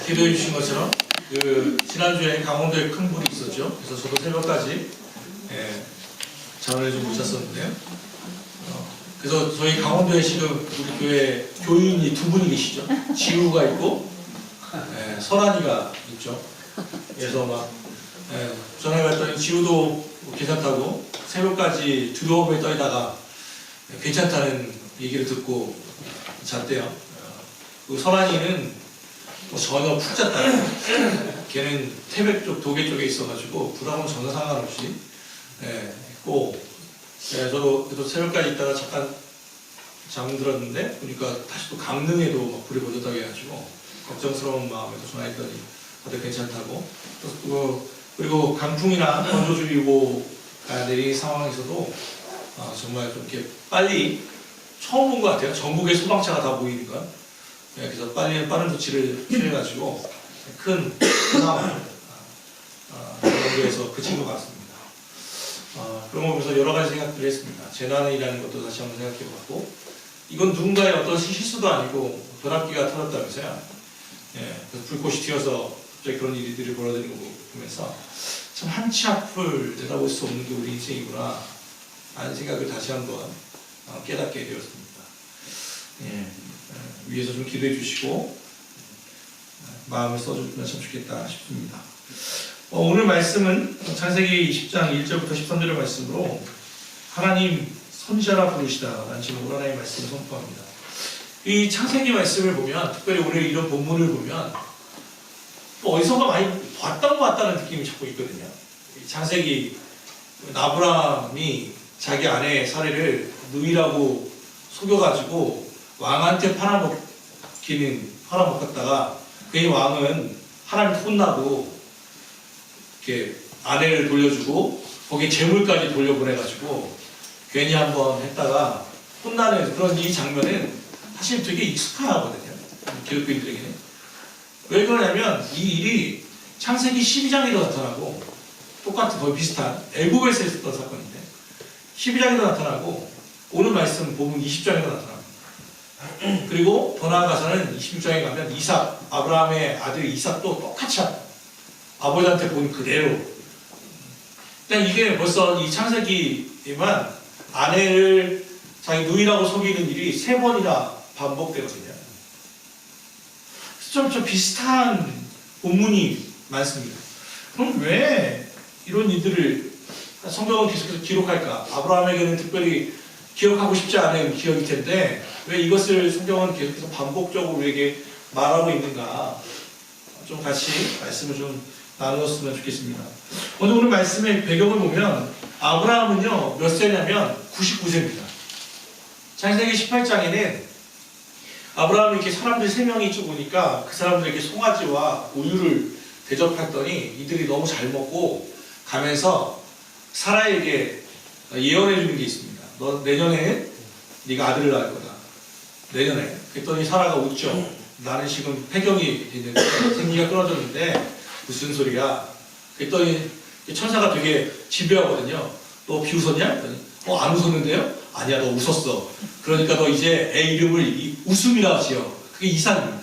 기도해 주신 것처럼 지난주에 강원도에 큰 불이 있었죠. 그래서 저도 새벽까지 잠을 좀 못 잤었는데요. 그래서 저희 강원도에 지금 우리 교회 교인이 두 분이 계시죠. 지우가 있고 설한이가 있죠. 그래서 막 전화가 왔더니 지우도 괜찮다고 새벽까지 두려움에 떨다가 괜찮다는 얘기를 듣고 잤대요. 그 설한이는 뭐 전혀 푹 잤다. 걔는 태백 쪽 도계 쪽에 있어가지고 불하고는 전혀 상관없이 있고 저도 그래도 새벽까지 있다가 잠깐 잠들었는데 보니까 다시 또 강릉에도 막 불이 번졌다고 해가지고 걱정스러운 마음에서 전화했더니 다들 괜찮다고. 그리고 강풍이나 건조주의보가 내린 상황에서도 정말 좀 이렇게 빨리 처음 본 것 같아요. 전국에 소방차가 다 보이니까. 그래서 빨리 빠른 조치를 취해가지고 큰 상황을 정부에서 그친 것 같습니다. 그런 거 보면서 여러 가지 생각들을 했습니다. 재난이라는 것도 다시 한번 생각해봤고, 이건 누군가의 어떤 실수도 아니고 벼락기가 터졌다면서요. 그래서 불꽃이 튀어서 갑자기 그런 일들이 벌어지는 거 보면서 참 한치 앞을 내다볼 수 없는 게 우리 인생이구나 라는 생각을 다시 한번 깨닫게 되었습니다. 위에서 좀 기도해 주시고 마음을 써주면 참 좋겠다 싶습니다. 오늘 말씀은 창세기 20장 1절부터 13절의 말씀으로 하나님 선지자라 부르시다 라는 제목으로 하나님의 말씀을 선포합니다. 이 창세기 말씀을 보면, 특별히 오늘 이런 본문을 보면 또 어디선가 많이 봤던 것 같다는 느낌이 자꾸 있거든요. 창세기 아브라함이 자기 아내 사례를 누이라고 속여가지고 왕한테 팔아먹었다가 괜히 왕은 하나님한테 혼나고 이렇게 아내를 돌려주고 거기에 재물까지 돌려보내가지고 괜히 한번 했다가 혼나는 그런 이 장면은 사실 되게 익숙하거든요. 기독교인들에게는. 왜 그러냐면 이 일이 창세기 12장에도 나타나고 똑같은 거의 비슷한 애굽에서 있었던 사건인데 12장에도 나타나고 오늘 말씀 본문 20장에도 나타납니다. 그리고 더 나아가서는 26장에 가면 이삭, 아브라함의 아들 이삭도 똑같이 아버지한테 본 그대로. 그냥 이게 벌써 이 창세기에만 아내를 자기 누이라고 속이는 일이 3번이나 반복되거든요. 좀 비슷한 본문이 많습니다. 그럼 왜 이런 일들을 성경은 계속해서 기록할까? 아브라함에게는 특별히 기억하고 싶지 않은 기억일 텐데 왜 이것을 성경은 계속해서 반복적으로 우리에게 말하고 있는가? 좀 같이 말씀을 좀 나누었으면 좋겠습니다. 오늘 말씀의 배경을 보면 아브라함은요 몇 세냐면 99세입니다. 창세기 18장에는 아브라함이 이렇게 사람들 3명이 죽으니까 그 사람들에게 송아지와 우유를 대접했더니 이들이 너무 잘 먹고 가면서 사라에게 예언해 주는 게 있습니다. 너 내년에 네가 아들을 낳을 거다. 내년에. 그랬더니 사라가 웃죠. 나는 지금 폐경이 됐는데 생리가 끊어졌는데 무슨 소리야. 그랬더니 천사가 되게 지배하거든요. 너 비웃었냐? 안 웃었는데요? 아니야, 너 웃었어. 그러니까 너 이제 애 이름을 웃음이라고 지어. 그게 이삭입니다.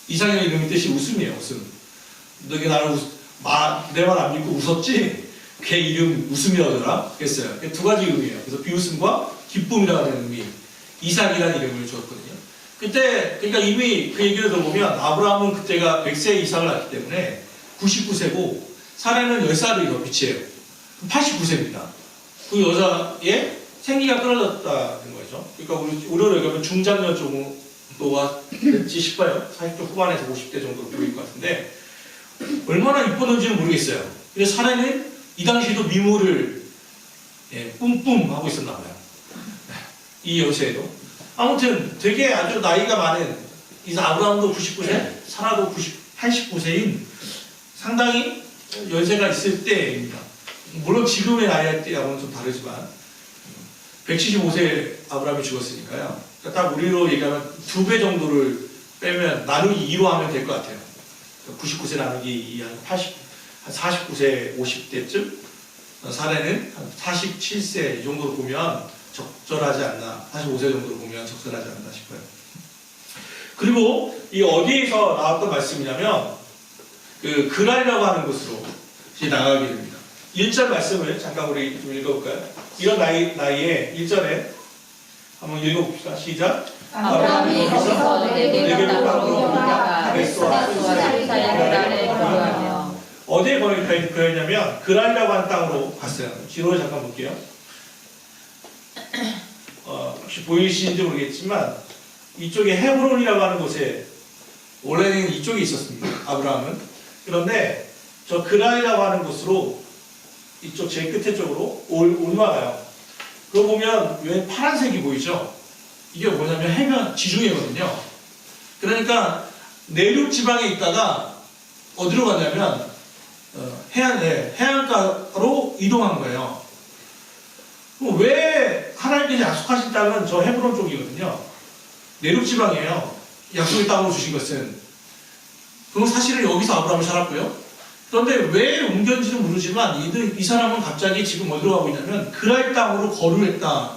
이삭의 이름의 뜻이 웃음이에요. 웃음. 너게 나를 내 말 안 믿고 웃었지? 걔 이름 웃음이라더라? 그랬어요. 2가지 의미예요. 그래서 비웃음과 기쁨이라는 의미. 이삭이라는 이름을 주었거든요. 그러니까 이미 그 얘기를 들어보면 아브라함은 그때가 100세 이상을 낳기 때문에 99세고 사라는 10살이 더 빛이에요. 89세입니다. 그 여자의 생리가 끊어졌다는 거죠. 그러니까 우리로 얘기하면 중장년 정도가 됐지 싶어요. 40대 후반에서 50대 정도로 보일 것 같은데 얼마나 이뻤는지는 모르겠어요. 근데 사라는 이 당시에도 미모를 뿜뿜 하고 있었나 봐요. 이 여세에도. 아무튼 되게 아주 나이가 많은 아브라함도 99세, 사라도 89세인 상당히 연세가 있을 때입니다. 물론 지금의 나이하고는 좀 다르지만 175세 아브라함이 죽었으니까요. 그러니까 딱 우리로 얘기하면 2배 정도를 빼면 나누기 2로 하면 될 것 같아요. 99세 나누기 2 한 49세 50대쯤 사례는 한 47세 이 정도로 보면 적절하지 않나, 45세 정도로 보면 적절하지 않나 싶어요. 그리고 이 어디에서 나왔던 말씀이냐면 그 그랄이라고 하는 곳으로 이제 나가게 됩니다. 1절 말씀을 잠깐 우리 좀 읽어볼까요? 이런 나이에 1절에 한번 읽어봅시다. 시작. 아브라함이 거기서 네게부 땅으로 옮겨가 가데스와 수아를 사이에 그랄에 거주하며. 어디에 거였냐면 그랄이라고 하는 땅으로 갔어요. 지도를 잠깐 볼게요. 혹시 보이시는지 모르겠지만 이쪽에 헤브론이라고 하는 곳에 원래는 이쪽에 있었습니다. 아브라함은. 그런데 저 그랄이라고 하는 곳으로 이쪽 제일 끝에 쪽으로 올라가요. 그거 보면 왜 파란색이 보이죠? 이게 뭐냐면 해변 지중해거든요. 그러니까 내륙 지방에 있다가 어디로 갔냐면 해안가로 이동한 거예요. 왜 하나님께서 약속하신 땅은 저 헤브론 쪽이거든요. 내륙 지방이에요. 약속의 땅으로 주신 것은. 그럼 사실은 여기서 아브라함이 살았고요. 그런데 왜 옮겼는지는 모르지만 이 사람은 갑자기 지금 어디로 가고 있냐면 그랄 땅으로 거류했다.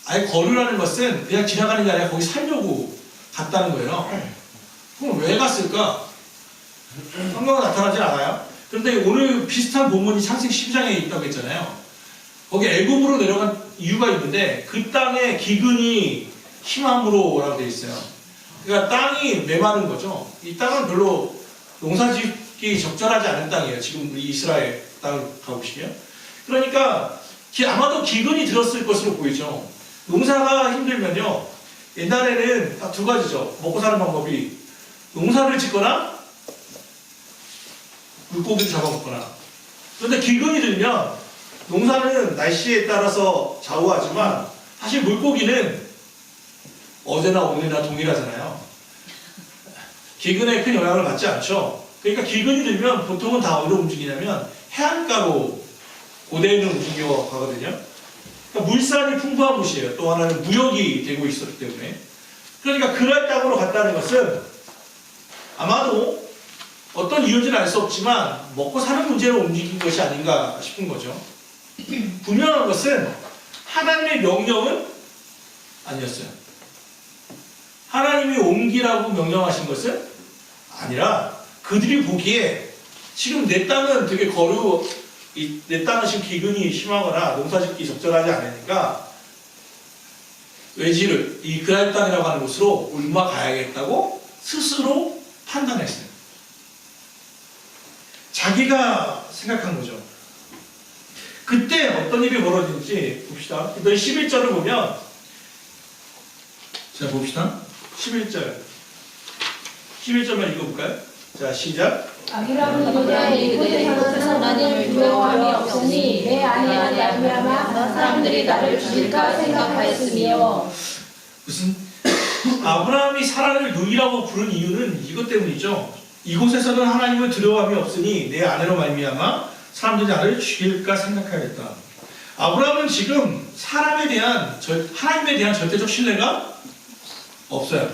아예 거류라는 것은 그냥 지나가는 게 아니라 거기 살려고 갔다는 거예요. 그럼 왜 갔을까? 성경은 나타나지 않아요. 그런데 오늘 비슷한 본문이 창세기 12장에 있다고 했잖아요. 거기 애굽으로 내려간 이유가 있는데 그 땅에 기근이 심함으로라고 되어 있어요. 그러니까 땅이 메마른 거죠. 이 땅은 별로 농사짓기 적절하지 않은 땅이에요. 지금 우리 이스라엘 땅을 가보시면. 그러니까 아마도 기근이 들었을 것으로 보이죠. 농사가 힘들면요. 옛날에는 딱 두 가지죠. 먹고 사는 방법이 농사를 짓거나 물고기를 잡아먹거나. 그런데 기근이 들면 농사는 날씨에 따라서 좌우하지만 사실 물고기는 어제나 오늘이나 동일하잖아요. 기근에 큰 영향을 받지 않죠. 그러니까 기근이 들면 보통은 다 어디로 움직이냐면 해안가로 고대에는 움직여 가거든요. 그러니까 물산이 풍부한 곳이에요. 또 하나는 무역이 되고 있었기 때문에. 그러니까 그랄 땅으로 갔다는 것은 아마도 어떤 이유인지는 알 수 없지만 먹고 사는 문제로 움직인 것이 아닌가 싶은 거죠. 분명한 것은 하나님의 명령은 아니었어요. 하나님이 옮기라고 명령하신 것은 아니라 그들이 보기에 지금 내 땅은 되게 내 땅은 지금 기근이 심하거나 농사짓기 적절하지 않으니까 외지를 이 그랄 땅이라고 하는 곳으로 옮겨가야겠다고 스스로 판단했어요. 자기가 생각한 거죠. 그때 어떤 일이 벌어진지 봅시다. 11절을 보면 자 봅시다. 11절만 읽어볼까요? 자 시작. 아브라함이 이곳에서 하나님을 두려워함이 없으니 내 안에 말미암아 사람들이 나를 죽일까 생각하였으며. 무슨 아브라함이 사라를 누이라고 부른 이유는 이것 때문이죠. 이곳에서는 하나님을 두려워함이 없으니 내 아내로 말미암아 사람들이 나를 죽일까 생각하였다. 아브라함은 지금 하나님에 대한 절대적 신뢰가 없어요.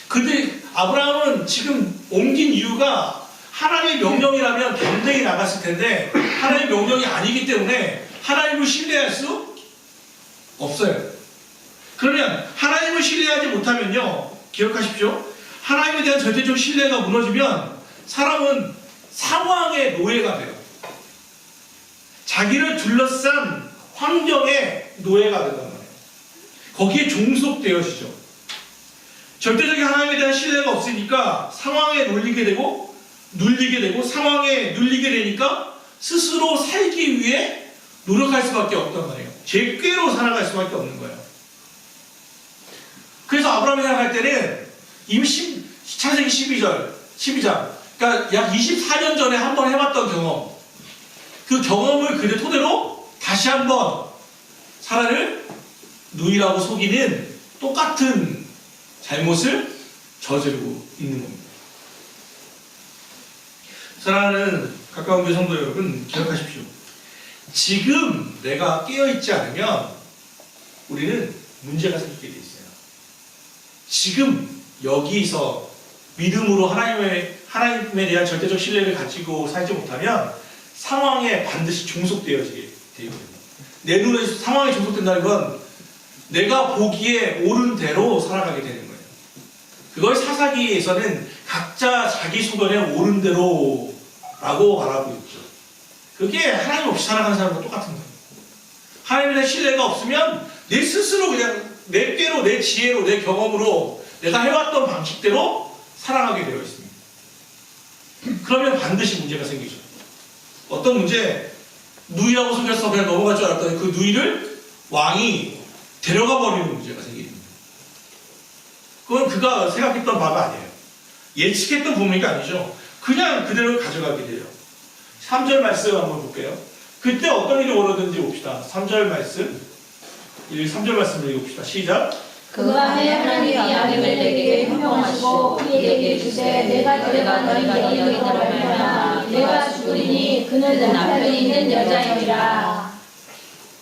근데 아브라함은 지금 옮긴 이유가 하나님의 명령이라면 당당히 나갔을 텐데 하나님의 명령이 아니기 때문에 하나님을 신뢰할 수 없어요. 그러면 하나님을 신뢰하지 못하면요, 기억하십시오. 하나님에 대한 절대적 신뢰가 무너지면 사람은 상황의 노예가 돼요. 자기를 둘러싼 환경의 노예가 된단 말이에요. 거기에 종속되어지죠. 절대적인 하나님에 대한 신뢰가 없으니까 상황에 눌리게 되고 상황에 눌리게 되니까 스스로 살기 위해 노력할 수밖에 없단 말이에요. 제 꾀로 살아갈 수밖에 없는 거예요. 그래서 아브라함이 생각할 때는 이미 창세기 12장, 그러니까 약 24년 전에 한번 해봤던 경험, 그 경험을 그대 토대로 다시 한번 사라를 누이라고 속이는 똑같은 잘못을 저지르고 있는 겁니다. 사랑하는 가까운 교회 성도 여러분, 기억하십시오. 지금 내가 깨어있지 않으면 우리는 문제가 생기게 돼 있어요. 지금 여기서 믿음으로 하나님에 대한 절대적 신뢰를 가지고 살지 못하면 상황에 반드시 종속되어지게 되거든요. 내 눈에 상황에 종속된다는 건 내가 보기에 옳은 대로 살아가게 되는 거예요. 그걸 사사기에서는 각자 자기 소견에 옳은 대로라고 말하고 있죠. 그게 하나님 없이 살아가는 사람과 똑같은 거예요. 하나님에 대한 신뢰가 없으면 내 스스로 그냥 내 꾀로, 내 지혜로, 내 경험으로 내가 해왔던 방식대로 살아가게 되어 있습니다. 그러면 반드시 문제가 생기죠. 어떤 문제, 누이라고 속여서 그냥 넘어갈 줄 알았더니 그 누이를 왕이 데려가 버리는 문제가 생깁니다. 그건 그가 생각했던 바가 아니에요. 예측했던 분명히가 아니죠. 그냥 그대로 가져가게 돼요. 3절 말씀 한번 볼게요. 그때 어떤 일이 벌어졌는지 봅시다. 3절 말씀. 3절 말씀을 읽읍시다. 시작. 그 밤에 하나님이 아비멜렉에게 형통하시고 그에게 이르시되 내가 데려간 너희가 너희로 말미암아 내가 죽으리니 그는 남편이 있는 여자이니라.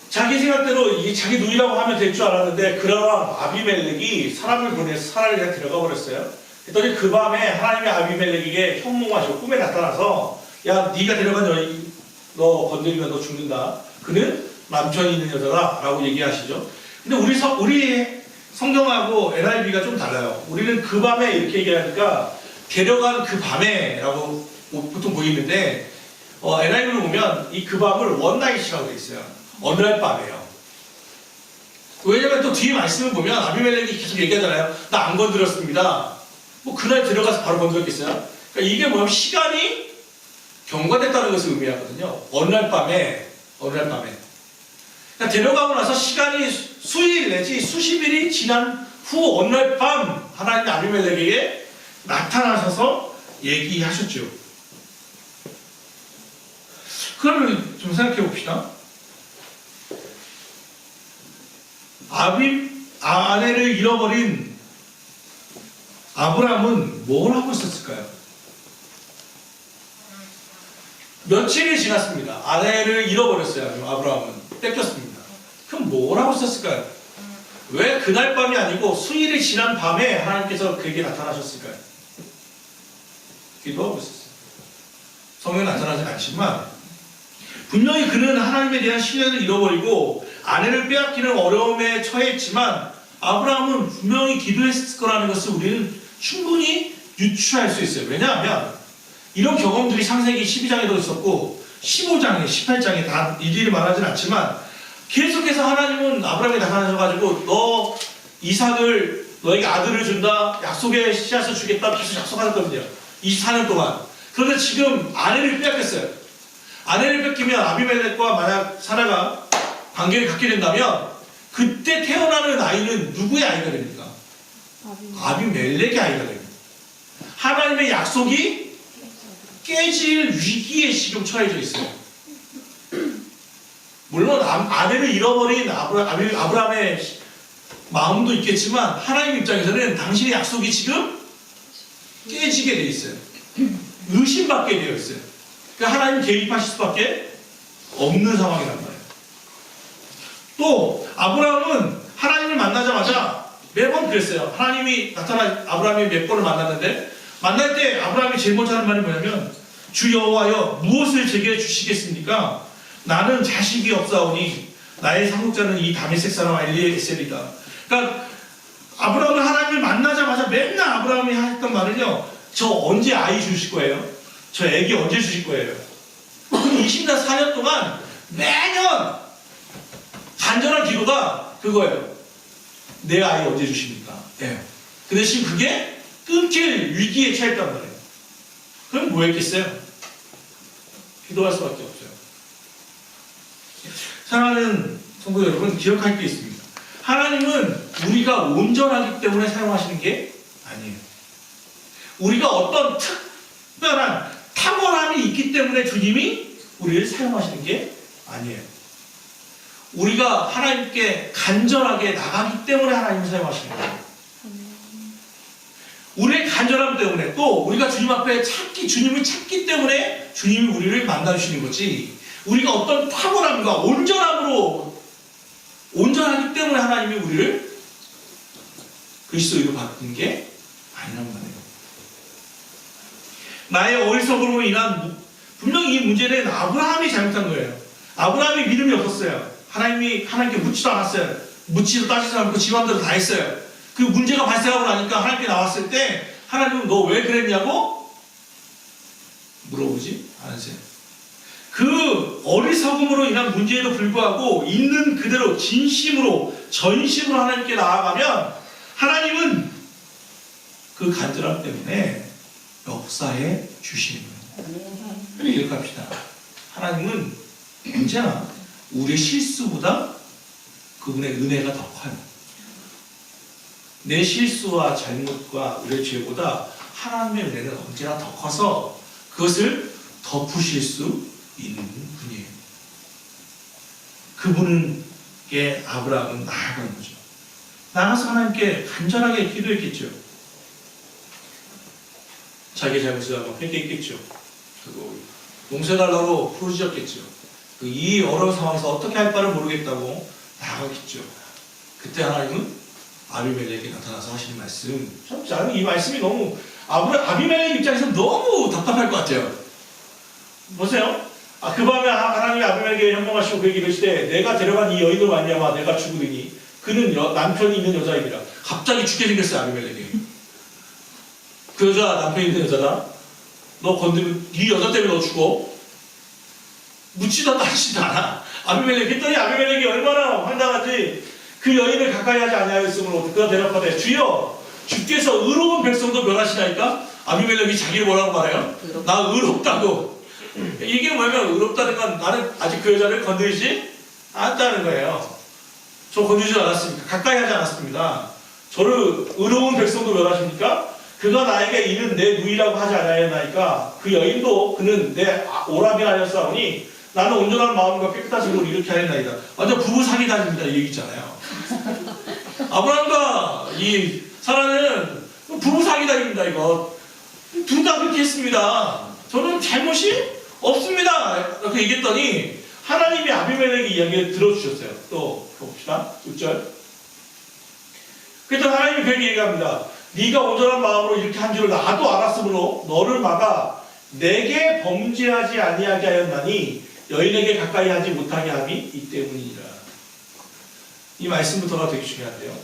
자기 생각대로 이 자기 누이라고 하면 될 줄 알았는데 그러나 아비멜렉이 사람을 보내서 사람을 그냥 데려가 버렸어요. 그랬더니 그 밤에 하나님이 아비멜렉에게 현몽하시고 꿈에 나타나서 야 네가 데려간 여인 너 건드리면 너 죽는다. 그는 남편이 있는 여자다 라고 얘기하시죠. 근데 우리 성경하고 NIV가 좀 달라요. 우리는 그 밤에 이렇게 얘기하니까 데려간 그 밤에 라고 보통 보이는데 NIV를 보면 이 그 밤을 원나잇이라고 되어 있어요. 어느 날 밤이에요. 왜냐면 또 뒤에 말씀을 보면 아비멜렉이 계속 얘기하잖아요. 나 안 건드렸습니다. 뭐 그날 들어가서 바로 건드렸겠어요? 그러니까 이게 뭐냐면 시간이 경과됐다는 것을 의미하거든요. 어느 날 밤에. 그러니까 데려가고 나서 시간이 수일 내지 수십일이 지난 후 어느 날 밤 하나님이 아비멜렉에게 나타나셔서 얘기하셨죠. 그러면 좀 생각해 봅시다. 아내를 잃어버린 아브라함은 뭘 하고 있었을까요? 며칠이 지났습니다. 아내를 잃어버렸어요. 아브라함은 뺏겼습니다. 그럼 뭘 하고 있었을까요? 왜 그날 밤이 아니고 수일이 지난 밤에 하나님께서 그에게 나타나셨을까요? 기도하고 있었어요. 성경에 나타나진 않지만 분명히 그는 하나님에 대한 신뢰를 잃어버리고 아내를 빼앗기는 어려움에 처했지만 아브라함은 분명히 기도했을 거라는 것을 우리는 충분히 유추할 수 있어요. 왜냐하면 이런 경험들이 창세기 12장에도 있었고 15장에 18장에 다 일일이 말하진 않지만 계속해서 하나님은 아브라함에 나타나셔가지고 너 이삭을 너에게 아들을 준다, 약속의 씨앗을 주겠다 계속 약속하셨거든요. 24년 동안. 그런데 지금 아내를 빼앗겼어요. 아내를 뺏기면 아비멜렉과 만약 사라가 관계를 갖게 된다면 그때 태어나는 아이는 누구의 아이가 됩니까? 아비멜렉의 아이가 됩니다. 하나님의 약속이 깨질 위기에 지금 처해져 있어요. 물론 아내를 잃어버린 아브라함의 마음도 있겠지만 하나님 입장에서는 당신의 약속이 지금 깨지게 돼 있어요. 의심받게 되어 있어요. 그러니까 하나님 개입하실 수밖에 없는 상황이란 말이에요. 또 아브라함은 하나님을 만나자마자 매번 그랬어요. 하나님이 아브라함이 몇 번을 만났는데 만날 때 아브라함이 제일 먼저 하는 말이 뭐냐면 주 여호와여 무엇을 제게 주시겠습니까? 나는 자식이 없사오니 나의 상속자는 이 다메섹 사람 엘리에셀이다. 그러니까 아브라함은 하나님을 만나자마자 맨날 아브라함이 했던 말은요. 저 언제 아이 주실 거예요? 저 애기 언제 주실 거예요? 24년 동안 매년 간절한 기도가 그거예요. 내 아이 언제 주십니까? 예. 근데 지금 그게 끊길 위기에 처했단 말이에요. 그럼 뭐 했겠어요? 기도할 수밖에 없어요. 사랑하는 성도 여러분, 기억할 게 있습니다. 하나님은 우리가 온전하기 때문에 사용하시는 게 아니에요. 우리가 어떤 특별한 탁월함이 있기 때문에 주님이 우리를 사용하시는 게 아니에요. 우리가 하나님께 간절하게 나가기 때문에 하나님을 사용하시는 거예요. 우리의 간절함 때문에 또 우리가 주님 앞에 주님을 찾기 때문에 주님이 우리를 만나주시는 거지 우리가 어떤 탁월함과 온전하기 때문에 하나님이 우리를 그리스도인으로 바꾸는 게 아니란 말이에요. 나의 어리석음으로 인한 분명히 이 문제는 아브라함이 잘못한 거예요. 아브라함이 믿음이 없었어요. 하나님께 묻지도 않았어요. 묻지도 따지도 않고 지 맘대로 다 했어요. 그 문제가 발생하고 나니까 하나님께 나왔을 때 하나님은 너 왜 그랬냐고 물어보지 않으세요. 그 어리석음으로 인한 문제에도 불구하고 있는 그대로 진심으로 전심으로 하나님께 나아가면 하나님은 그 간절함 때문에 역사해 주시는 거예요. 그리고 기억합시다. 하나님은 언제나 우리의 실수보다 그분의 은혜가 더 커요. 내 실수와 잘못과 우리의 죄보다 하나님의 은혜는 언제나 더 커서 그것을 덮으실 수 있는 분이에요. 그분께 아브라함은 나아간 거죠. 나가서 하나님께 간절하게 기도했겠죠. 자기의 잘못을 한번 회개했겠죠. 그리고 용서해달라고 부르짖었겠죠. 이 어려운 상황에서 어떻게 할 바를 모르겠다고 나아갔겠죠. 그때 하나님은 아비멜렉에게 나타나서 하시는 말씀, 참 저는 이 말씀이 너무 아비멜렉 입장에서 너무 답답할 것 같아요. 보세요. 그 밤에 하나님이 아비멜렉에게 현명하시고 그에게 이르시되 내가 데려간 이 여인으로 말미암아 내가 죽으리니 그는 남편이 있는 여자입니다. 갑자기 죽게 생겼어요. 아비멜렉이. 그 여자 남편이 있는 여자다. 너 건드리면 이 여자 때문에 너 죽어. 묻지도 따지지도 않아. 아비멜렉 했더니 아비멜렉이 얼마나 황당한지 그 여인을 가까이 하지 아니하였으므로 그가 대답하되 주여 주께서 의로운 백성도 멸하시나이까? 아비멜렉이 자기를 뭐라고 말해요? 나 의롭다고. 이게 뭐냐면 의롭다는 건 나는 아직 그 여자를 건드리지 않았다는 거예요. 저 건드리지 않았습니까? 가까이 하지 않았습니다. 저를 의로운 백성도 멸하십니까? 그가 나에게 이는 내 누이라고 하지 않았나이까? 그 여인도 그는 내 오라비하였사오니 나는 온전한 마음과 깨끗하신 걸 이렇게 하였나이다. 완전 부부 사기단입니다. 이 얘기잖아요. 아브라함과 이 사라는 부부 사기단입니다. 이거 둘 다 그렇게 했습니다. 저는 잘못이 없습니다. 이렇게 얘기했더니 하나님이 아비멜렉의 이야기를 들어주셨어요. 또 봅시다. 6절. 그랬더니 하나님이 그에게 얘기합니다. 네가 온전한 마음으로 이렇게 한 줄을 나도 알았으므로 너를 막아 내게 범죄하지 아니하게 하였나니 여인에게 가까이 하지 못하게 함이 이 때문이니라. 이 말씀부터가 되게 중요한데요.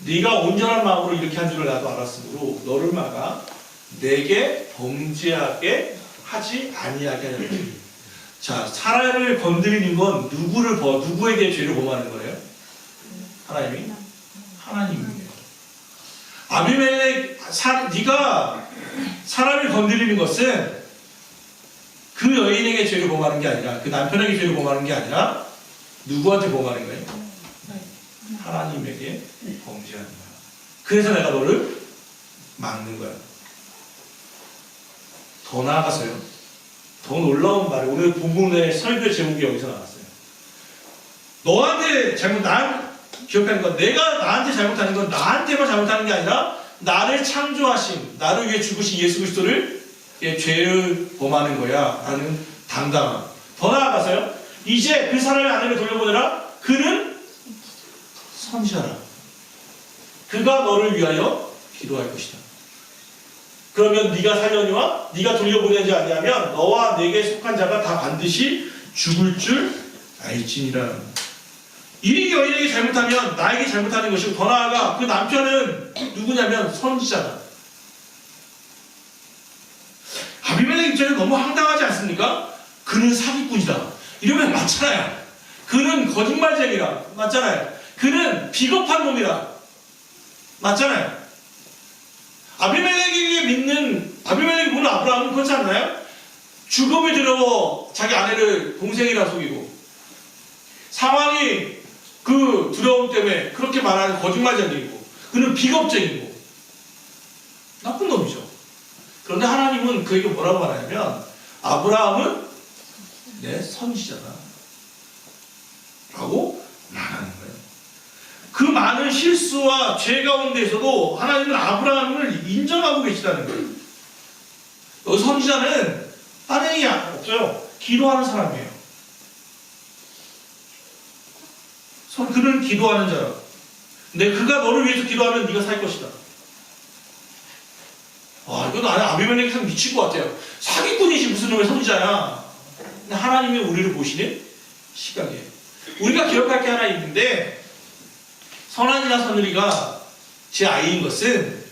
네가 온전한 마음으로 이렇게 한 줄을 나도 알았으므로 너를 막아 내게 범죄하게 하지 아니하게 하였나니. 자, 사라를 건드리는 건 누구에게 죄를 범하는 거예요? 하나님이? 하나님이에요. 아비멜렉, 네가 사람을 건드리는 것은 그 여인에게 죄를 범하는 게 아니라 그 남편에게 죄를 범하는 게 아니라 누구한테 범하는 거예요? 하나님에게 범죄하는 거야. 그래서 내가 너를 막는 거야. 더 나아가서요. 더 놀라운 말이 오늘 본문의 설교 제목이 여기서 나왔어요. 너한테 기억하는 건 내가 나한테 잘못하는 건 나한테만 잘못하는 게 아니라 나를 창조하신 나를 위해 죽으신 예수 그리스도를 죄를 범하는 거야 라는 당당함. 더 나아가서요. 이제 그 사람의 아내를 돌려보내라. 그는 선지자라. 그가 너를 위하여 기도할 것이다. 그러면 네가 살려니와 네가 돌려보내지 아니하면 너와 내게 속한 자가 다 반드시 죽을 줄 알지니라. 이 여인에게 잘못하면 나에게 잘못하는 것이고 더 나아가 그 남편은 누구냐면 선지자다. 아비멜렉 입장에 너무 황당하지 않습니까? 그는 사기꾼이다. 이러면 맞잖아요. 그는 거짓말쟁이라. 맞잖아요. 그는 비겁한 놈이라. 맞잖아요. 아비멜렉이 보는 아브라함은 그렇지 않나요? 죽음이 두려워 자기 아내를 동생이라 속이고 상황이 그 두려움 때문에 그렇게 말하는 거짓말쟁이고 그는 비겁쟁이고 나쁜 놈이죠. 그런데 하나님은 그에게 뭐라고 말하냐면 아브라함은 내 선지자다 라고 말하는 거예요. 그 많은 실수와 죄 가운데에서도 하나님은 아브라함을 인정하고 계시다는 거예요. 여기 선지자는 다른 얘기 없어요. 기도하는 사람이에요. 그는 기도하는 자라. 근데 그가 너를 위해서 기도하면 네가 살 것이다. 와, 이건 아비멜렉이 참 미칠 것 같아요. 사기꾼이지 무슨 놈의 선지자야. 근데 하나님이 우리를 보시는 시각이에요. 우리가 기억할 게 하나 있는데 선한이나 선율이가 제 아이인 것은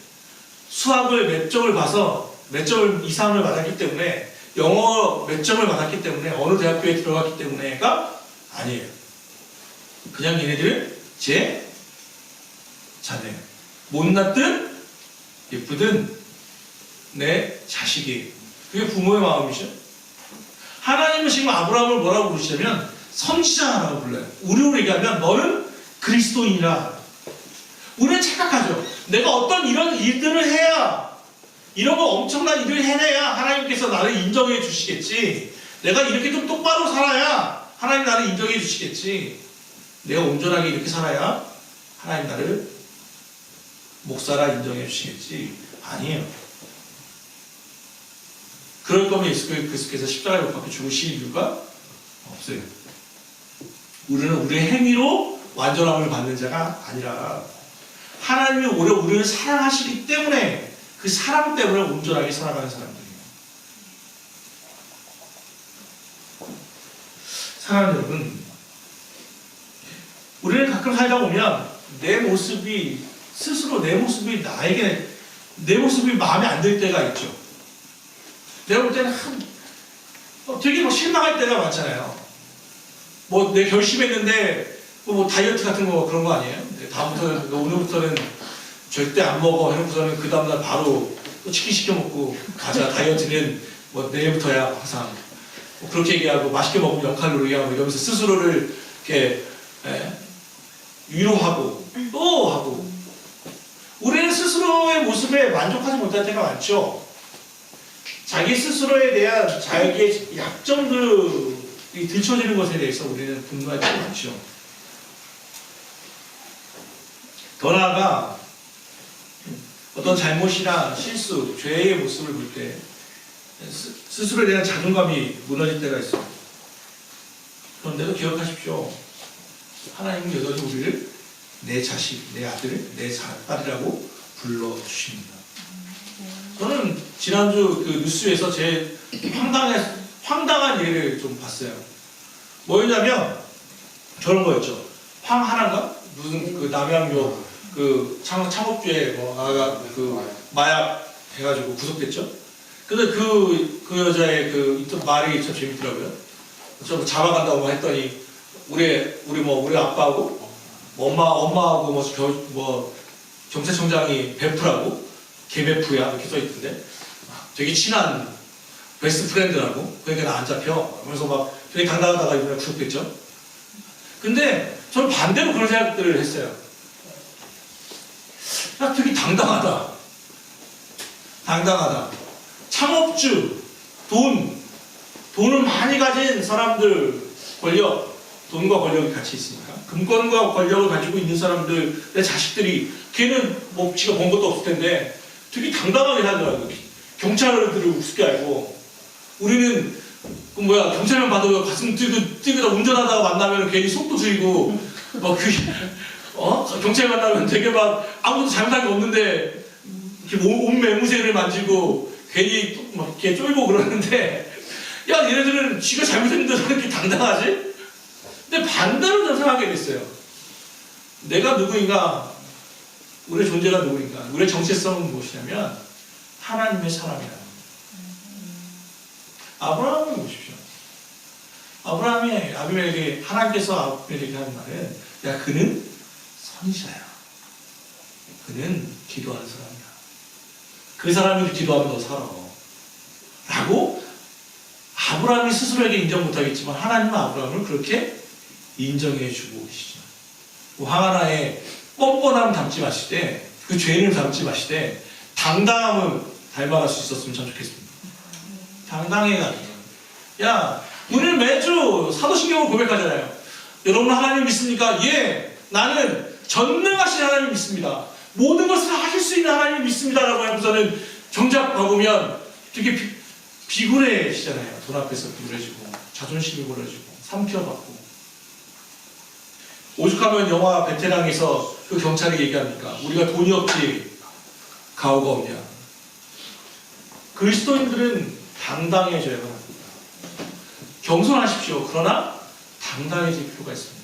수학을 몇 점을 봐서 몇 점 이상을 받았기 때문에, 영어 몇 점을 받았기 때문에, 어느 대학교에 들어갔기 때문에가 아니에요. 그냥 얘네들은 제 자녀예요. 못났든 예쁘든 내 자식이에요. 그게 부모의 마음이죠. 하나님은 지금 아브라함을 뭐라고 부르시냐면 선지자라고 불러요. 우리로 얘기하면 너는 그리스도인이라. 우리는 착각하죠. 내가 어떤 이런 일들을 해야, 이런 거 엄청난 일을 해내야 하나님께서 나를 인정해 주시겠지. 내가 이렇게 좀 똑바로 살아야 하나님 나를 인정해 주시겠지. 내가 온전하게 이렇게 살아야 하나님 나를 목사라 인정해 주시겠지. 아니에요. 그럴 거면 예수 그리스도께서 십자가에 못 박혀 죽으실 이유가 없어요. 우리는 우리의 행위로 완전함을 받는 자가 아니라 하나님이 오히려 우리를 사랑하시기 때문에 그 사랑 때문에 온전하게 살아가는 사람들이에요. 사랑하는 여러분, 우리는 가끔 살다 보면 내 모습이 스스로 내 모습이 나에게 내 모습이 마음에 안 들 때가 있죠. 내가 볼 때는 되게 실망할 때가 많잖아요. 뭐 내 결심했는데 뭐 다이어트 같은 거 그런 거 아니에요? 다음부터는 오늘부터는 절대 안 먹어 해놓고서는 그 다음날 바로 또 치킨 시켜 먹고 가자. 다이어트는 뭐 내일부터야 항상 뭐 그렇게 얘기하고 맛있게 먹으면 0칼로리야 뭐 이러면서 스스로를 이렇게 위로하고 또 하고. 우리는 스스로의 모습에 만족하지 못할 때가 많죠. 자기 스스로에 대한 자기의 약점들이 들춰지는 것에 대해서 우리는 분노할 때가 많죠. 더 나아가 어떤 잘못이나 실수, 죄의 모습을 볼 때 스스로에 대한 자존감이 무너질 때가 있어요. 그런데도 기억하십시오. 하나님은 여전히 우리를 내 자식, 내 아들, 내 딸이라고 불러주십니다. 저는 지난주 그 뉴스에서 제 황당한 예를 좀 봤어요. 뭐였냐면 저런 거였죠. 황하나인가? 무슨 그 남양유 그 창업주의 그 마약 해가지고 구속됐죠. 근데 그 여자의 그 말이 참 재밌더라고요. 좀 잡아간다고 했더니 우리 아빠하고 엄마하고 뭐 경찰청장이 베프라고 개베프야 이렇게 써있던데 되게 친한 베스트 프렌드라고. 그러니까 나 안 잡혀. 그래서 막 되게 당당하다가 이번에 구속됐죠. 근데 저는 반대로 그런 생각들을 했어요. 야, 되게 당당하다. 창업주, 돈을 많이 가진 사람들, 돈과 권력이 같이 있으니까. 금권과 권력을 가지고 있는 사람들의 자식들이, 걔는 뭐 지가 번 것도 없을 텐데 되게 당당하게 살더라고요. 경찰들을 우습게 알고. 우리는 경찰만 봐도 가슴 뛰고 운전하다가 만나면 괜히 속도 줄이고 경찰 만나면 되게 막 아무것도 잘못한 게 없는데 이렇게 온 매무새를 만지고 괜히 막 이렇게 쫄고 그러는데, 야, 얘네들은 지가 잘못했는데 왜 이렇게 당당하지? 근데 반대로 좀 생각하게 됐어요. 내가 누구인가, 우리의 존재가 누구인가, 우리의 정체성은 무엇이냐면 하나님의 사람이다. 아브라함을 보십시오. 아브라함이 아비멜에게, 하나님께서 아비멜에게 하는 말은, 야, 그는 선지자야. 그는 기도하는 사람이야. 그 사람이 기도하면 너 살아. 라고 아브라함이 스스로에게 인정 못하겠지만 하나님은 아브라함을 그렇게 인정해 주고 계시죠. 황하나의 뻔뻔함을 담지 마시되, 그 죄를 담지 마시되 당당함을 닮아갈 수 있었으면 참 좋겠습니다. 당당해가지고. 야, 우리는 매주 사도신경을 고백하잖아요. 여러분 하나님 믿습니까? 예, 나는 전능하신 하나님 믿습니다. 모든 것을 하실 수 있는 하나님 믿습니다라고 하고서는 정작 봐보면 되게 비굴해지잖아요. 돈 앞에서 비굴해지고 자존심이 무너지고 삼켜받고. 오죽하면 영화 베테랑에서 그 경찰이 얘기합니까? 우리가 돈이 없지 가오가 없냐. 그리스도인들은 당당해져야 합니다. 겸손하십시오. 그러나 당당해질 필요가 있습니다.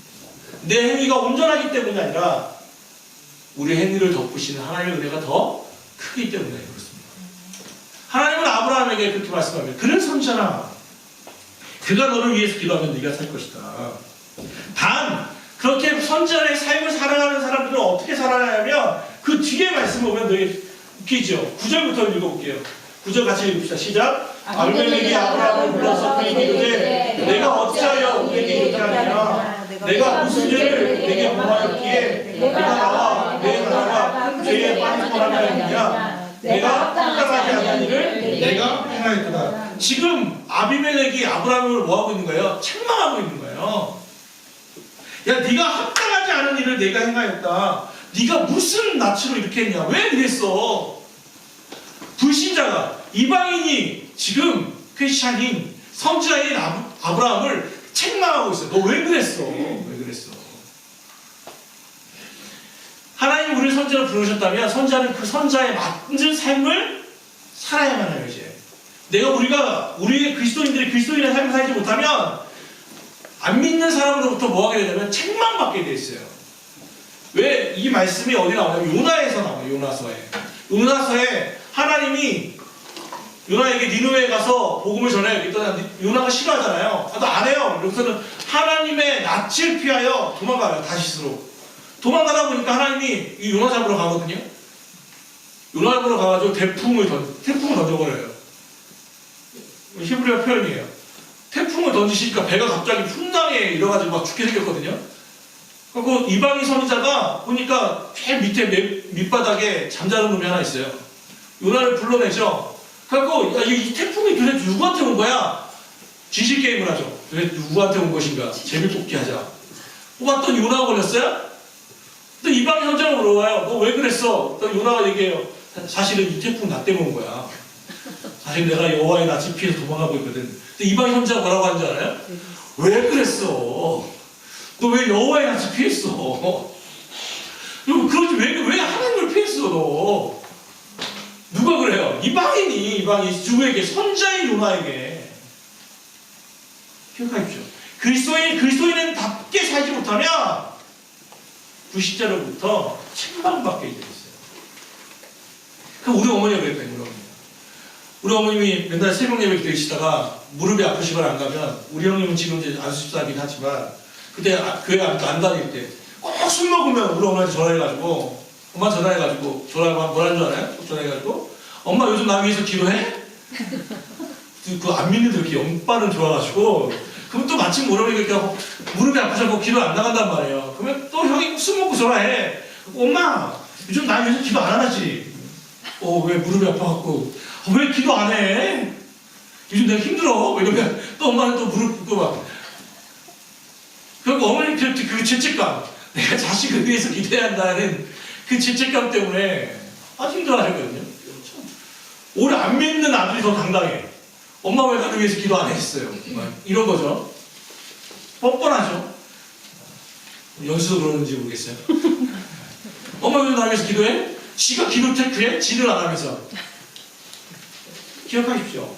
내 행위가 온전하기 때문이 아니라 우리 행위를 덮으시는 하나님의 은혜가 더 크기 때문에 그렇습니다. 하나님은 아브라함에게 그렇게 말씀합니다. 그는 선지자라. 그가 너를 위해서 기도하면 네가 살 것이다. 단 그렇게 선지자의 삶을 살아가는 사람들은 어떻게 살아가냐면 그 뒤에 말씀을 보면 되게 웃기죠. 9절부터 읽어볼게요. 9절 같이 읽읍시다. 시작. 아비멜렉이 아브라함을 불러서 그에게 이르되 내가 어찌하여 우리에게 이렇게 하느냐. 내가 무슨 죄를 내게 범하였기에 내가 나와 내 나라가 죄에 빠질 거라고 하였느냐. 내가 합당하지 않은 일을 내가 행하였구나. 지금 아비멜렉이 아브라함을 뭐하고 있는 거예요? 책망하고 있는 거예요. 야, 네가 합당하지 않은 일을 내가 행하였다. 네가 무슨 낯으로 이렇게 했냐? 왜 그랬어? 불신자가, 이방인이 지금 크리스찬인 선지자인 아브라함을 책망하고 있어요. 너 왜 그랬어? 왜 그랬어? 하나님 우리를 선지자로 부르셨다면 선지자는 그 선지자에 맞는 삶을 살아야만 해요. 이제 우리가 우리의 그리스도인들이 그리스도인의 삶을 살지 못하면 안 믿는 사람으로부터 뭐 하게 되냐면 책망받게 돼 있어요. 왜 이 말씀이 어디 나오냐면 요나에서 나와요. 요나서에 하나님이 요나에게 니느웨에 가서 복음을 전해. 그랬더니 요나가 싫어하잖아요. 너 안 해요. 그래서는 하나님의 낯을 피하여 도망가요. 다시스로 도망가다 보니까 하나님이 이 요나 잡으러 가거든요. 요나 잡으러 가가지고 태풍을 던져버려요. 히브리어 표현이에요. 태풍을 던지시니까 배가 갑자기 풍랑에 일어가지고 막 죽게 생겼거든요. 그리고 이방인 선지자가 보니까 제일 밑에 밑바닥에 잠자는 놈이 하나 있어요. 요나를 불러내죠. 그리고 이 태풍이 도대체 누구한테 온 거야? 지식 게임을 하죠. 도대체 누구한테 온 것인가? 제비뽑기 하자. 뽑았더니 요나가 걸렸어요? 또 이방인 선지자가 물어봐요. 너 왜 그랬어? 또 요나가 얘기해요. 사실은 이 태풍 나 때문에 온 거야. 사실 내가 여호와의 낯을 피해서 도망가고 있거든. 또 이방인 선지자가 뭐라고 하는지 알아요? 왜 그랬어? 너 왜 여호와의 낯을 피했어? 그러지 왜 하나님을 피했어 너? 누가 그래요? 이방인이 누구에게? 선지자인 요나에게. 기억하십시오. 그리스도인은 답게 살지 못하면 불신자로부터 책망받게 되어 있어요. 그럼 우리 어머니가 그랬거든요. 우리 어머님이 맨날 새벽 예배 드리시다가 무릎이 아프시거나 안 가면, 우리 형님은 지금 이제 안수집사이긴 하지만 그때 교회 안 다닐 때 꼭 술 먹으면 우리 엄마한테 전화해가지고 뭐라는 줄 알아요? 전화해가지고 엄마 요즘 나 위해서 기도해? 그 안 믿는 이렇게 영빠는 좋아가지고, 그럼 또 마침 뭐라고 얘기하고 무릎이 아프셔서 기도 안 나간단 말이에요. 그러면 또 형이 술 먹고 전화해. 엄마 요즘 나 위해서 기도 안 하지? 왜 무릎이 아파갖고 왜 기도 안 해? 요즘 내가 힘들어. 이러면 또 엄마는 또 무릎 꿇고 막. 그리고 어머니 그 죄책감, 내가 자식을 위해서 기도해야 한다는 그 죄책감 때문에 아주 힘들어하셨거든요. 오래 안 믿는 아들이 더 당당해. 엄마 왜 나를 위해서 기도 안 했어요? 이런 거죠. 뻔뻔하죠. 연수도 그러는지 모르겠어요. 엄마 왜 나를 위해서 기도해? 지가 기도 테크해? 지를 안 하면서. 기억하십시오.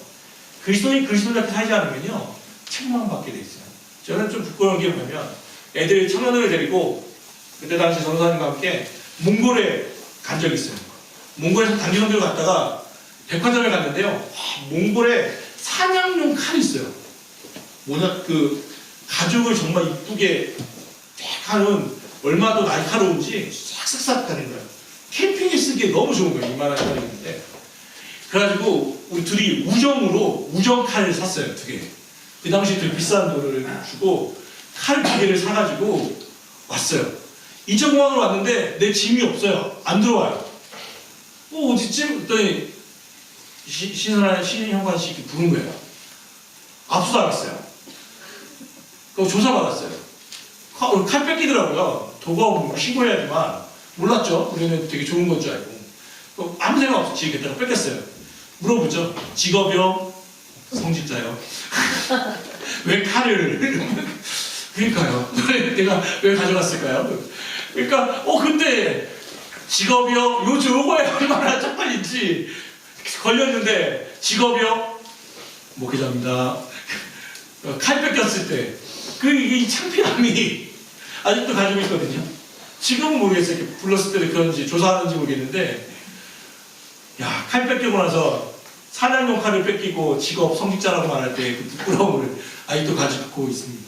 그리스도인답게 살지 않으면요, 책망받게 돼 있어요. 저는 좀 부끄러운 게 뭐냐면, 애들 청년들을 데리고 그때 당시 전도사님과 함께 몽골에 간 적이 있어요. 몽골에서 단기성교를 갔다가 백화점에 갔는데요, 몽골에 사냥용 칼이 있어요. 가죽을 정말 이쁘게 쫙 하는, 얼마도 날카로운지 싹싹싹 하는 거예요. 캠핑에 쓰기에 너무 좋은 거예요. 이만한 칼이 있는데. 그래가지고 우리 둘이 우정칼을 샀어요. 2개. 그 당시 되게 비싼 돈을 주고 칼 2개를 사가지고 왔어요. 인천공항으로 왔는데 내 짐이 없어요. 안 들어와요. 어디쯤? 그랬더니 신현관씨 이렇게 부른 거예요. 압수당했어요. 그거 조사받았어요. 칼 뺏기더라고요. 도구하고 신고해야지만. 몰랐죠. 우리는 되게 좋은 건 줄 알고. 아무 생각 없이 지겠다가 뺏겼어요. 물어보죠. 직업이요? 성직자요. 왜 칼을? 그러니까요. 내가 왜 가져갔을까요? 그러니까 근데 직업이요? 요거에 얼마나 쪽팔린지 걸렸는데, 직업이요? 목회자입니다. 칼 뺏겼을 때 이 창피함이 아직도 가지고 있거든요. 지금은 모르겠어요. 이렇게 불렀을 때도 그런지 조사하는지 모르겠는데, 야, 칼 뺏기고 나서 사냥용 칼을 뺏기고 직업 성직자라고 말할 때 그 부끄러움을 아직도 가지고 있습니다.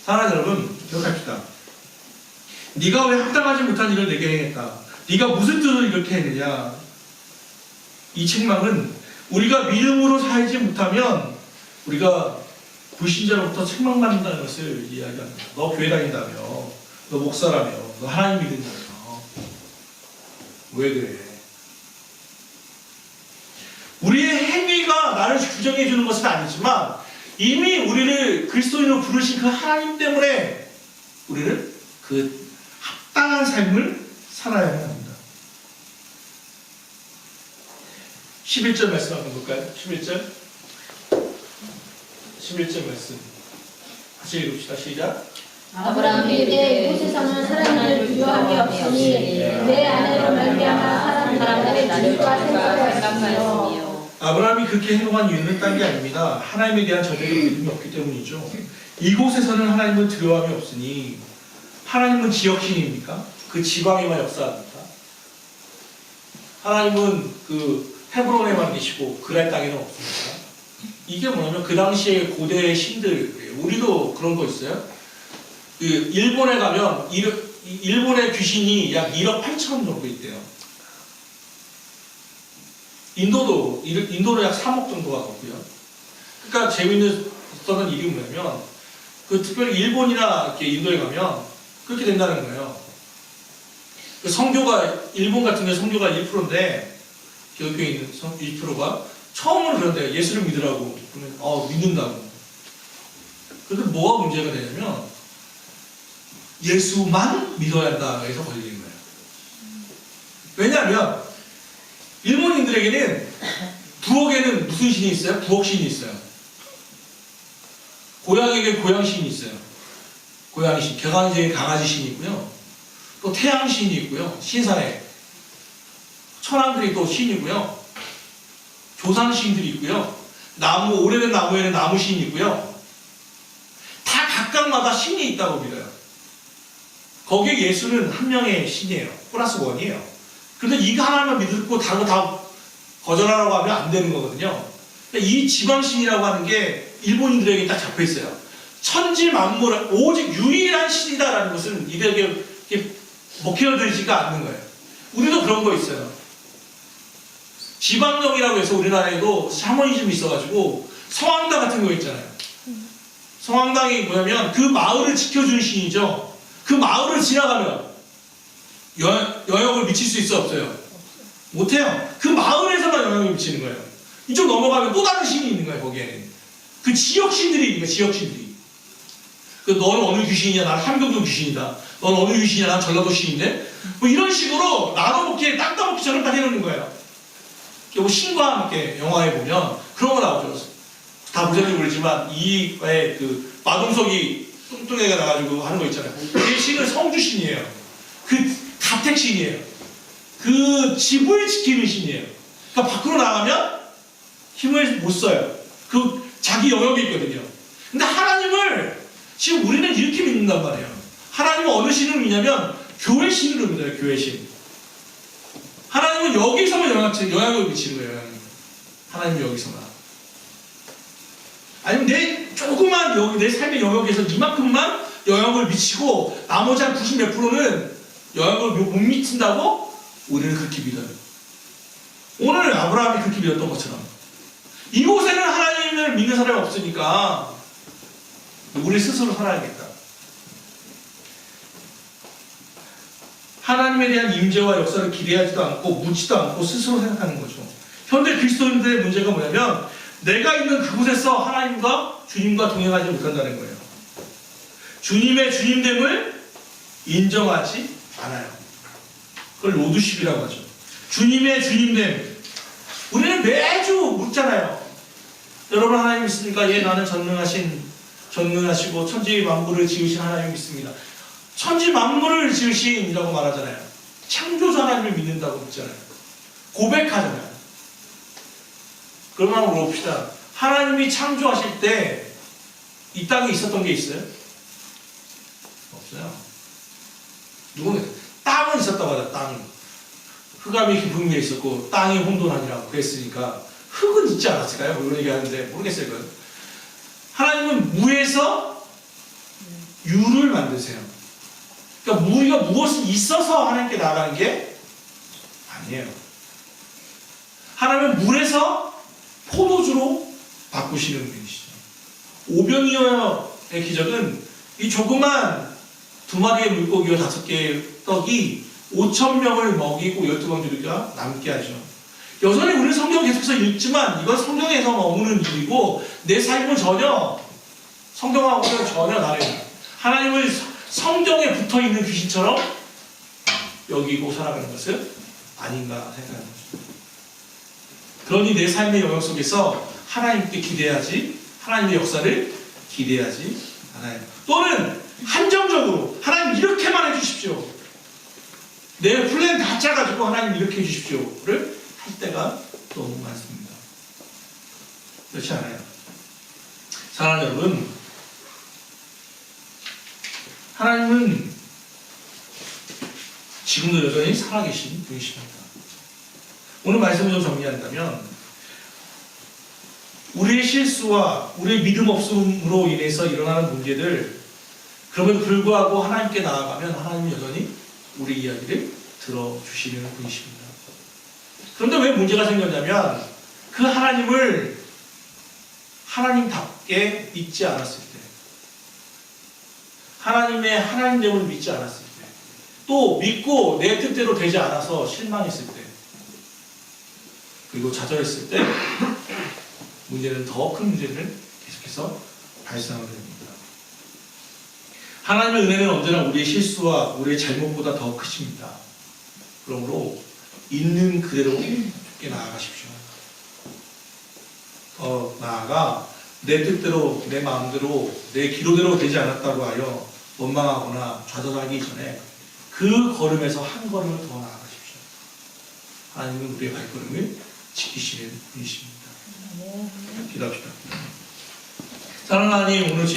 사랑하는 여러분, 기억합시다. 네가 왜 합당하지 못한 일을 내게 행했다. 네가 무슨 뜻으로 이렇게 했느냐. 이 책망은 우리가 믿음으로 살지 못하면 우리가 불신자로부터 책망받는다는 것을 이야기합니다. 너 교회 다닌다며, 너 목사라며, 너 하나님 믿는다며. 왜 그래? 우리의 행위가 나를 규정해 주는 것은 아니지만 이미 우리를 그리스도인으로 부르신 그 하나님 때문에 우리는 그 합당한 삶을 살아야 합니다. 11절 말씀 한번 볼까요? 11절 말씀 같이 읽읍시다. 시작. 아브라함이 이르되 이곳에서는 사람을 두려움이 없으니 내 아내로 말미암아 사람들의 주가 생각하였으며. 아브라함이 그렇게 행동한 이유는 딴 게 아닙니다. 하나님에 대한 절대적 믿음이 없기 때문이죠. 이곳에서는 하나님은 두려움이 없으니, 하나님은 지역신입니까? 그 지방에만 역사합니까? 하나님은 그 헤브론에만 계시고 그랄 땅에는 없습니까? 이게 뭐냐면 그 당시에 고대 신들, 우리도 그런 거 있어요. 그 일본에 가면 일본의 귀신이 약 1억 8천 정도 있대요. 인도도 약 3억 정도가 넘고요. 그러니까 재미있는 일이 뭐냐면 그 특별히 일본이나 이렇게 인도에 가면 그렇게 된다는 거예요. 그 성교가 일본 같은 데 성교가 1%인데 기독교에 있는 1%가 처음으로 그런데 예수를 믿으라고 그러면 믿는다고. 그런데 뭐가 문제가 되냐면 예수만 믿어야 한다 해서 걸리는 거예요. 왜냐하면 일본인들에게는 부엌에는 무슨 신이 있어요? 부엌신이 있어요. 고양이에게 고양신이 있어요. 고양이신, 개강제에 강아지 신이 있고요. 또 태양신이 있고요. 신사에 천왕들이 또 신이고요. 조상신들이 있고요. 오래된 나무에는 나무신이 있고요. 다 각각마다 신이 있다고 믿어요. 거기에 예수는 한 명의 신이에요. 플러스 원이에요. 그런데 이거 하나만 믿고 다른 거 다 거절하라고 하면 안 되는 거거든요. 이 지방신이라고 하는 게 일본인들에게 딱 잡혀 있어요. 천지 만물 오직 유일한 신이다라는 것은 이들에게 먹혀들지가 않는 거예요. 우리도 그런 거 있어요. 지방령이라고 해서 우리나라에도 샤머니즘이 있어가지고 성황당 같은 거 있잖아요. 성황당이 뭐냐면 그 마을을 지켜주는 신이죠. 그 마을을 지나가면 영향을 미칠 수 있어 없어요? 못해요. 그 마을에서만 영향을 미치는 거예요. 이쪽 넘어가면 또 다른 신이 있는 거예요. 거기에는 그 지역신들이 있는 거예요. 지역신들이. 너는 어느 귀신이냐? 나는 함경도 귀신이다. 너는 어느 귀신이냐? 나는 전라도 신인데. 뭐 이런 식으로 나눠먹기에 땅 따먹기처럼 딱 해놓는 거예요. 뭐 신과 함께 영화에 보면 그런 거 나오죠. 다 보셨는지 모르지만 이의 그 마동석이 뚱뚱해가 나가지고 하는 거 있잖아요. 그 신은 성주신이에요. 그 가택신이에요. 그 집을 지키는 신이에요. 그러니까 밖으로 나가면 힘을 못 써요. 그 자기 영역이 있거든요. 근데 하나님을 지금 우리는 이렇게 믿는단 말이에요. 하나님은 어느 신을 믿냐면 교회 신으로 믿어요. 교회 신. 하나님은 여기서만 영향을 미치는 거예요. 하나님은 여기서만. 아니면 내 삶의 영역에서 이만큼만 영향을 미치고 나머지 한 90 몇 프로는 영향을 못 미친다고 우리는 그렇게 믿어요. 오늘 아브라함이 그렇게 믿었던 것처럼 이곳에는 하나님을 믿는 사람이 없으니까 우리 스스로 살아야겠다. 하나님에 대한 임재와 역사를 기대하지도 않고 묻지도 않고 스스로 생각하는 거죠. 현대 그리스도인들의 문제가 뭐냐면 내가 있는 그곳에서 하나님과 주님과 동행하지 못한다는 거예요. 주님의 주님됨을 인정하지 않아요. 그걸 로드십이라고 하죠. 주님의 주님됨. 우리는 매주 묻잖아요. 여러분 하나님 믿습니까? 예, 나는 전능하시고 천지 만물을 지으신 하나님 믿습니다. 천지 만물을 지으신이라고 말하잖아요. 창조주 하나님을 믿는다고 묻잖아요. 고백하잖아요. 그러면 한번 물어봅시다. 하나님이 창조하실 때 이 땅에 있었던 게 있어요? 없어요. 누구는 땅은 있었다고 하자. 땅은 흑암이 깊은 위에 있었고 땅이 혼돈하니라고 그랬으니까 흙은 있지 않았을까요? 그런 얘기하는데 모르겠어요. 그건. 하나님은 무에서 유를 만드세요. 그러니까 우리가 무엇이 있어서 하나님께 나아가는 게 아니에요. 하나님은 물에서 포도주로 바꾸시는 분이시죠. 오병이어의 기적은 이 조그만 2마리의 물고기와 5개의 떡이 5,000명을 먹이고 12광주리가 남게 하죠. 여전히 우리는 성경을 계속해서 읽지만 이건 성경에서 머무는 일이고 내 삶은 전혀 성경하고는 전혀 다릅니다. 하나님을 성경에 붙어있는 귀신처럼 여기고 살아가는 것은 아닌가 생각합니다. 그러니 내 삶의 영역 속에서 하나님께 기대하지, 하나님의 역사를 기대하지 않아요. 또는 한정적으로 하나님 이렇게만 해주십시오. 내 플랜 다 짜가지고 하나님 이렇게 해주십시오를 할 때가 너무 많습니다. 그렇지 않아요. 사랑하는 여러분, 하나님은 지금도 여전히 살아계신 분이십니다. 오늘 말씀을 좀 정리한다면 우리의 실수와 우리의 믿음 없음으로 인해서 일어나는 문제들, 그럼에도 불구하고 하나님께 나아가면 하나님은 여전히 우리 이야기를 들어주시는 분이십니다. 그런데 왜 문제가 생겼냐면 그 하나님을 하나님답게 믿지 않았을 때, 하나님의 하나님됨을 믿지 않았을 때, 또 믿고 내 뜻대로 되지 않아서 실망했을 때, 그리고 좌절했을 때 문제는 더 큰 문제를 계속해서 발생하게 됩니다. 하나님의 은혜는 언제나 우리의 실수와 우리의 잘못보다 더 크십니다. 그러므로 있는 그대로 주께 나아가십시오. 더 나아가 내 뜻대로, 내 마음대로, 내 기로대로 되지 않았다고 하여 원망하거나 좌절하기 전에 그 걸음에서 한 걸음을 더 나아가십시오. 하나님은 우리의 발걸음을 지키시는 분이십니다. 기도합시다. 사랑하는 하나님, 오늘